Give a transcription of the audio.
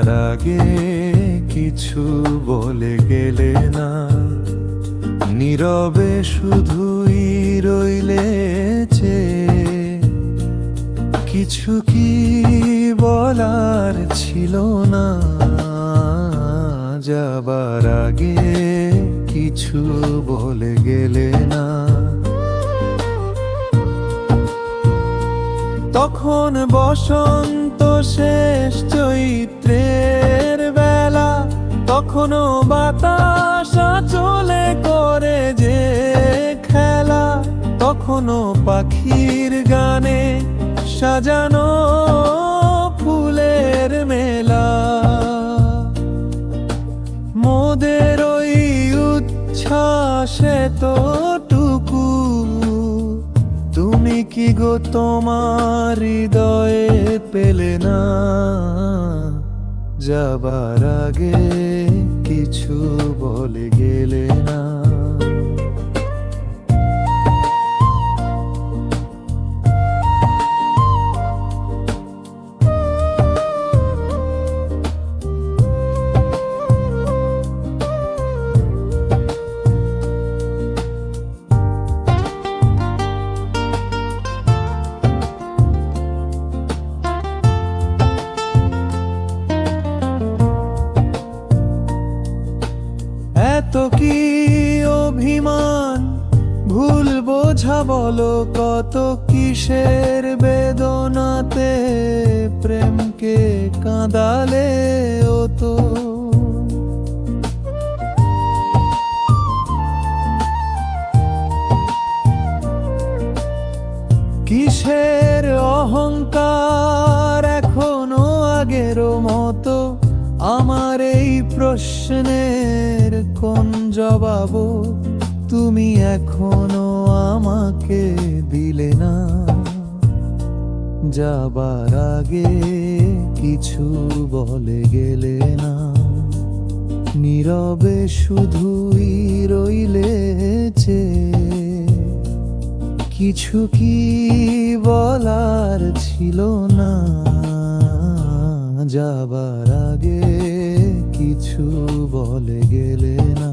যাবার আগে কিছু বলে গেলে না, নীরবে শুধুই রইলে চেয়ে। কিছু কি বলার ছিল না, যাবার আগে কিছু বলে গেলে না। তখন বসন্ত শেষ চৈত্রের বেলা, তখনও বাতাস চলে করে যে খেলা, তখনও পাখির গানে সাজানো ফুলের মেলা। মোদের ওই উচ্ছ্বাসে তোটুকু, তুমি কি গো তোমার হৃদয়ে পেলে না, যাবার আগে কিছু বলে গেলে না। এত কি অভিমান, ভুল বোঝা বলো, কত কিসের বেদনাতে প্রেমকে কাঁদালে ও তো। কিসের অহংকার এখনো আগের মতো, আমার এই প্রশ্নের কোন জবাব তুমি এখনো আমাকে দিলে না, যাবার আগে কিছু বলে গেলে না। নীরবে শুধুই রইলে চেয়ে, কিছু কি বলার ছিল না, যাবার আগে কিছু বলে গেলে না।